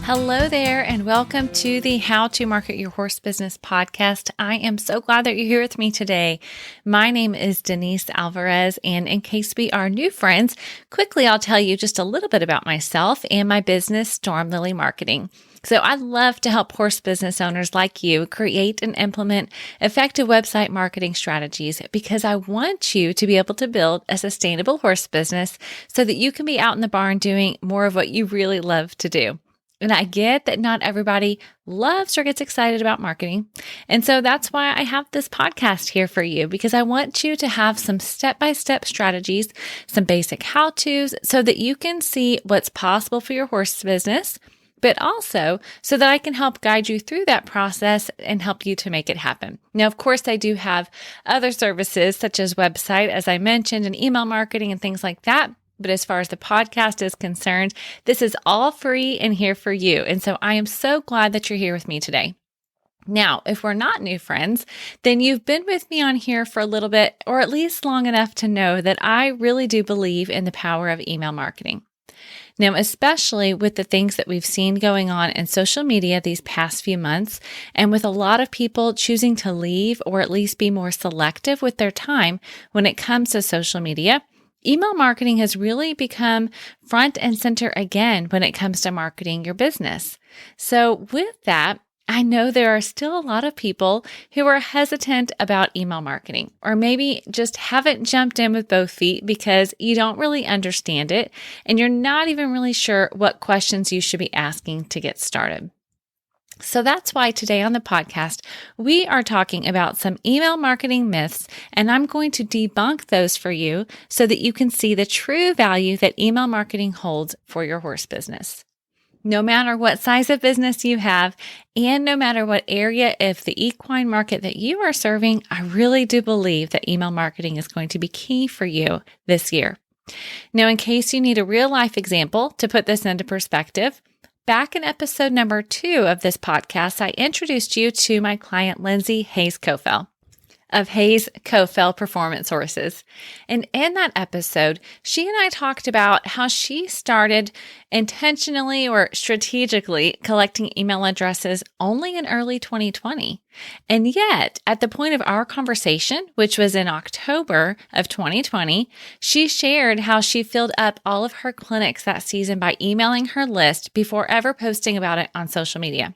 Hello there, and welcome to the How to Market Your Horse Business podcast. I am so glad that you're here with me today. My name is Denise Alvarez, and in case we are new friends, quickly I'll tell you just a little bit about myself and my business, Storm Lily Marketing. So I love to help horse business owners like you create and implement effective website marketing strategies because I want you to be able to build a sustainable horse business so that you can be out in the barn doing more of what you really love to do. And I get that not everybody loves or gets excited about marketing. And so that's why I have this podcast here for you, because I want you to have some step-by-step strategies, some basic how-tos, so that you can see what's possible for your horse business, but also so that I can help guide you through that process and help you to make it happen. Now, of course, I do have other services such as website, as I mentioned, and email marketing and things like that. But as far as the podcast is concerned, this is all free and here for you. And so I am so glad that you're here with me today. Now, if we're not new friends, then you've been with me on here for a little bit, or at least long enough to know that I really do believe in the power of email marketing. Now, especially with the things that we've seen going on in social media these past few months, and with a lot of people choosing to leave or at least be more selective with their time when it comes to social media, email marketing has really become front and center again when it comes to marketing your business. So with that, I know there are still a lot of people who are hesitant about email marketing, or maybe just haven't jumped in with both feet because you don't really understand it and you're not even really sure what questions you should be asking to get started. So that's why today on the podcast, we are talking about some email marketing myths, and I'm going to debunk those for you so that you can see the true value that email marketing holds for your horse business. No matter what size of business you have, and no matter what area of the equine market that you are serving, I really do believe that email marketing is going to be key for you this year. Now, in case you need a real life example to put this into perspective, back in episode number 2 of this podcast, I introduced you to my client, Lindsay Hayes-Kofel of Hayes-Kofel Performance Horses. And in that episode, she and I talked about how she started intentionally or strategically collecting email addresses only in early 2020. And yet, at the point of our conversation, which was in October of 2020, she shared how she filled up all of her clinics that season by emailing her list before ever posting about it on social media.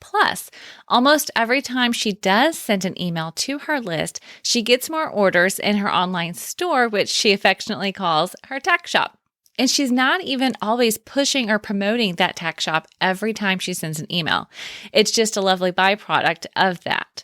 Plus, almost every time she does send an email to her list, she gets more orders in her online store, which she affectionately calls her tack shop. And she's not even always pushing or promoting that tack shop every time she sends an email. It's just a lovely byproduct of that.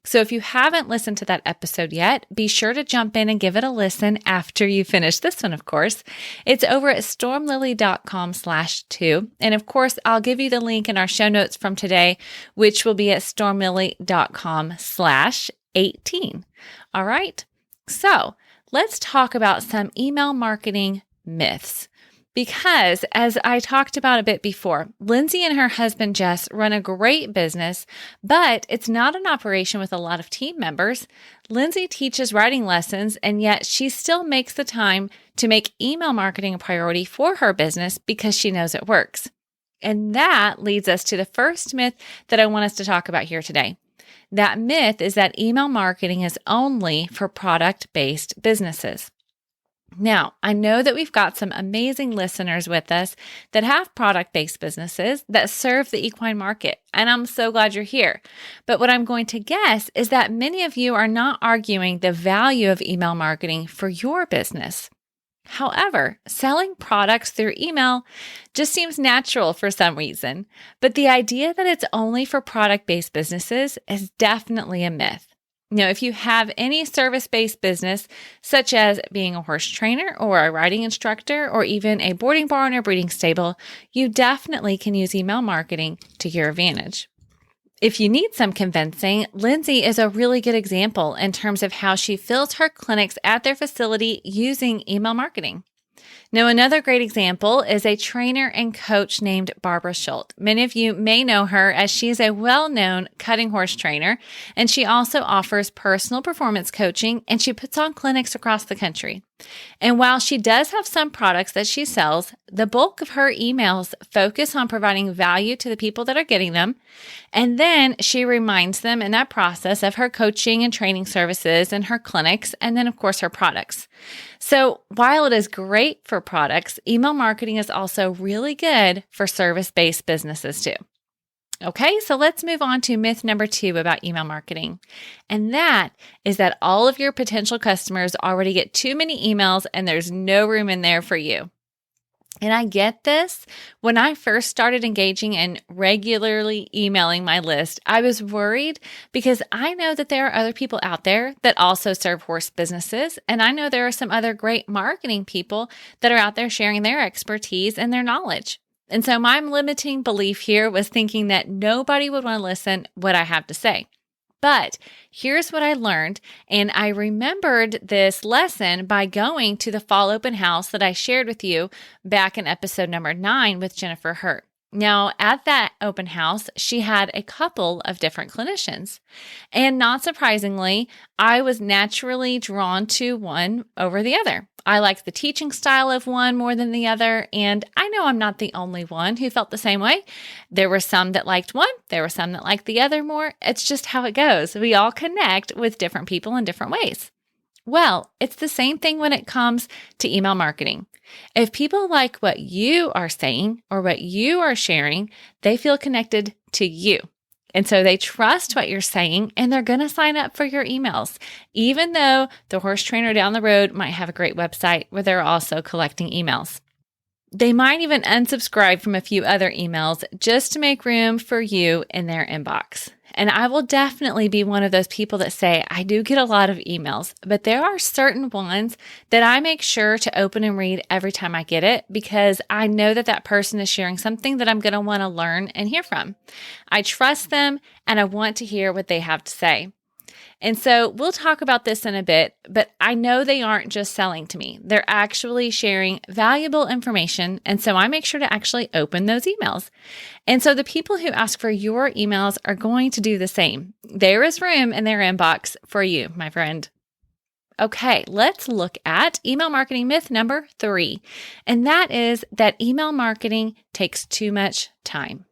So if you haven't listened to that episode yet, be sure to jump in and give it a listen after you finish this one, of course. It's over at stormlily.com/2. And of course, I'll give you the link in our show notes from today, which will be at stormlily.com/18. All right. So let's talk about some email marketing myths. Because as I talked about a bit before, Lindsay and her husband, Jess, run a great business, but it's not an operation with a lot of team members. Lindsay teaches writing lessons, and yet she still makes the time to make email marketing a priority for her business because she knows it works. And that leads us to the first myth that I want us to talk about here today. That myth is that email marketing is only for product-based businesses. Now, I know that we've got some amazing listeners with us that have product-based businesses that serve the equine market, and I'm so glad you're here. But what I'm going to guess is that many of you are not arguing the value of email marketing for your business. However, selling products through email just seems natural for some reason, but the idea that it's only for product-based businesses is definitely a myth. Now, if you have any service-based business, such as being a horse trainer or a riding instructor, or even a boarding barn or breeding stable, you definitely can use email marketing to your advantage. If you need some convincing, Lindsay is a really good example in terms of how she fills her clinics at their facility using email marketing. Now, another great example is a trainer and coach named Barbara Schultz. Many of you may know her as she is a well-known cutting horse trainer, and she also offers personal performance coaching, and she puts on clinics across the country. And while she does have some products that she sells, the bulk of her emails focus on providing value to the people that are getting them. And then she reminds them in that process of her coaching and training services and her clinics, and then, of course, her products. So while it is great for products, email marketing is also really good for service-based businesses too. Okay, so let's move on to myth number 2 about email marketing. And that is that all of your potential customers already get too many emails and there's no room in there for you. And I get this. When I first started engaging and regularly emailing my list, I was worried because I know that there are other people out there that also serve horse businesses. And I know there are some other great marketing people that are out there sharing their expertise and their knowledge. And so my limiting belief here was thinking that nobody would want to listen what I have to say. But here's what I learned, and I remembered this lesson by going to the fall open house that I shared with you back in episode number 9 with Jennifer Hurt. Now, at that open house, she had a couple of different clinicians. And not surprisingly, I was naturally drawn to one over the other. I liked the teaching style of one more than the other, and I know I'm not the only one who felt the same way. There were some that liked one, there were some that liked the other more. It's just how it goes. We all connect with different people in different ways. Well, it's the same thing when it comes to email marketing. If people like what you are saying or what you are sharing, they feel connected to you. And so they trust what you're saying and they're going to sign up for your emails, even though the horse trainer down the road might have a great website where they're also collecting emails. They might even unsubscribe from a few other emails just to make room for you in their inbox. And I will definitely be one of those people that say, I do get a lot of emails, but there are certain ones that I make sure to open and read every time I get it because I know that that person is sharing something that I'm going to want to learn and hear from. I trust them and I want to hear what they have to say. And so we'll talk about this in a bit, but I know they aren't just selling to me. They're actually sharing valuable information. And so I make sure to actually open those emails. And so the people who ask for your emails are going to do the same. There is room in their inbox for you, my friend. Okay, let's look at email marketing myth number 3. And that is that email marketing takes too much time.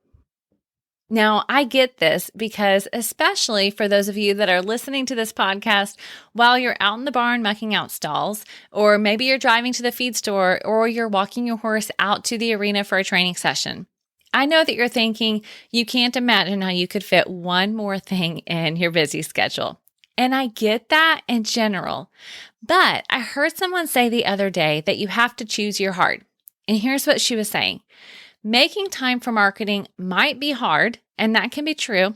Now, I get this because especially for those of you that are listening to this podcast while you're out in the barn mucking out stalls, or maybe you're driving to the feed store, or you're walking your horse out to the arena for a training session. I know that you're thinking you can't imagine how you could fit one more thing in your busy schedule. And I get that in general. But I heard someone say the other day that you have to choose your heart. And here's what she was saying. Making time for marketing might be hard, and that can be true,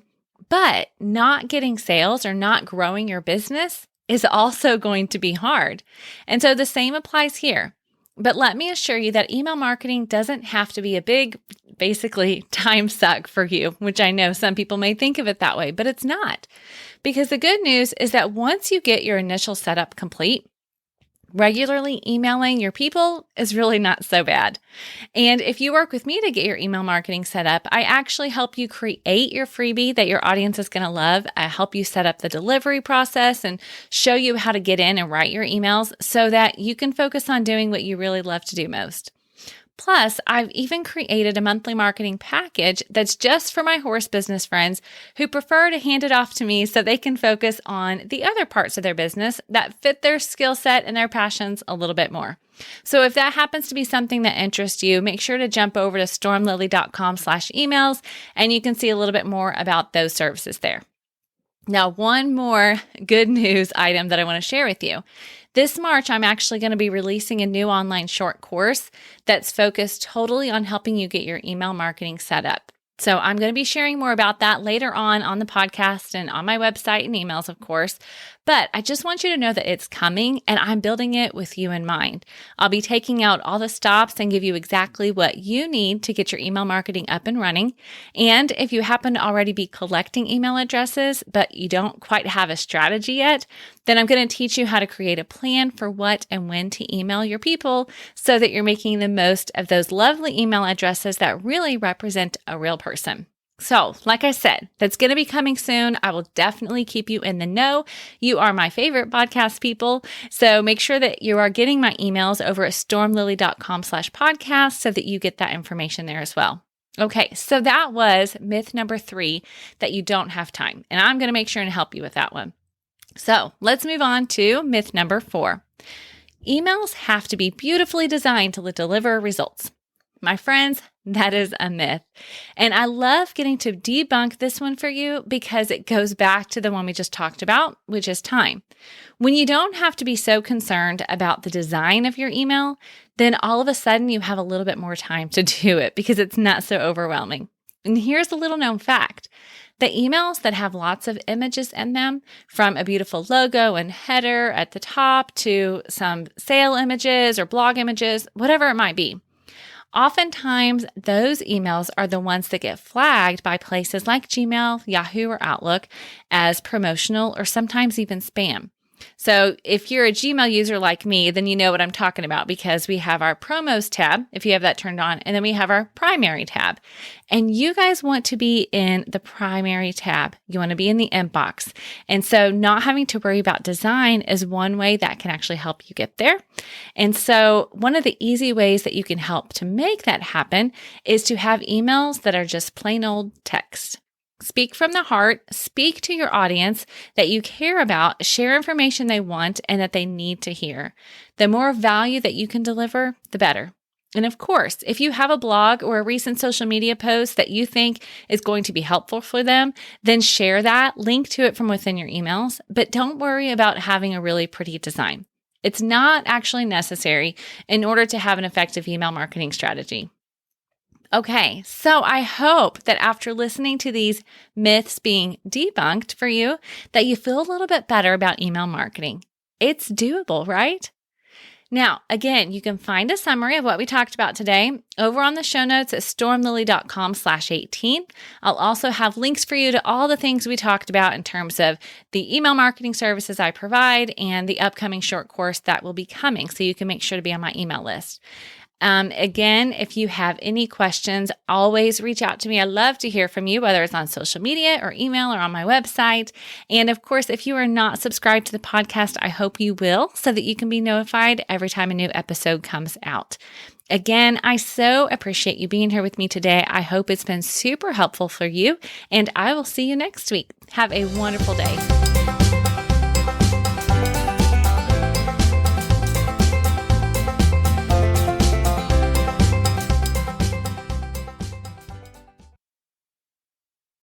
but not getting sales or not growing your business is also going to be hard. And so the same applies here. But let me assure you that email marketing doesn't have to be a big, basically, time suck for you, which I know some people may think of it that way, but it's not. Because the good news is that once you get your initial setup complete, regularly emailing your people is really not so bad. And if you work with me to get your email marketing set up, I actually help you create your freebie that your audience is going to love. I help you set up the delivery process and show you how to get in and write your emails so that you can focus on doing what you really love to do most. Plus, I've even created a monthly marketing package that's just for my horse business friends who prefer to hand it off to me so they can focus on the other parts of their business that fit their skill set and their passions a little bit more. So if that happens to be something that interests you, make sure to jump over to stormlily.com/emails and you can see a little bit more about those services there. Now, one more good news item that I want to share with you. This March, I'm actually going to be releasing a new online short course that's focused totally on helping you get your email marketing set up. So I'm going to be sharing more about that later on the podcast and on my website and emails, of course. But I just want you to know that it's coming and I'm building it with you in mind. I'll be taking out all the stops and give you exactly what you need to get your email marketing up and running. And if you happen to already be collecting email addresses, but you don't quite have a strategy yet, then I'm going to teach you how to create a plan for what and when to email your people so that you're making the most of those lovely email addresses that really represent a real person. So, like I said, that's going to be coming soon. I will definitely keep you in the know. You are my favorite podcast people. So make sure that you are getting my emails over at stormlily.com/podcast so that you get that information there as well. Okay, so that was myth number 3, that you don't have time. And I'm going to make sure and help you with that one. So let's move on to myth number 4. Emails have to be beautifully designed to deliver results. My friends, that is a myth. And I love getting to debunk this one for you because it goes back to the one we just talked about, which is time. When you don't have to be so concerned about the design of your email, then all of a sudden you have a little bit more time to do it because it's not so overwhelming. And here's a little known fact. The emails that have lots of images in them, from a beautiful logo and header at the top to some sale images or blog images, whatever it might be, oftentimes, those emails are the ones that get flagged by places like Gmail, Yahoo, or Outlook as promotional or sometimes even spam. So if you're a Gmail user like me, then you know what I'm talking about because we have our promos tab, if you have that turned on, and then we have our primary tab. And you guys want to be in the primary tab. You want to be in the inbox. And so not having to worry about design is one way that can actually help you get there. And so one of the easy ways that you can help to make that happen is to have emails that are just plain old text. Speak from the heart, speak to your audience that you care about, share information they want and that they need to hear. The more value that you can deliver, the better. And of course, if you have a blog or a recent social media post that you think is going to be helpful for them, then share that, link to it from within your emails, but don't worry about having a really pretty design. It's not actually necessary in order to have an effective email marketing strategy. Okay, so I hope that after listening to these myths being debunked for you, that you feel a little bit better about email marketing. It's doable, right? Now, again, you can find a summary of what we talked about today over on the show notes at stormlily.com/18. I'll also have links for you to all the things we talked about in terms of the email marketing services I provide and the upcoming short course that will be coming, so you can make sure to be on my email list. Again, if you have any questions, always reach out to me. I love to hear from you, whether it's on social media or email or on my website. And of course, if you are not subscribed to the podcast, I hope you will so that you can be notified every time a new episode comes out. Again, I so appreciate you being here with me today. I hope it's been super helpful for you, and I will see you next week. Have a wonderful day.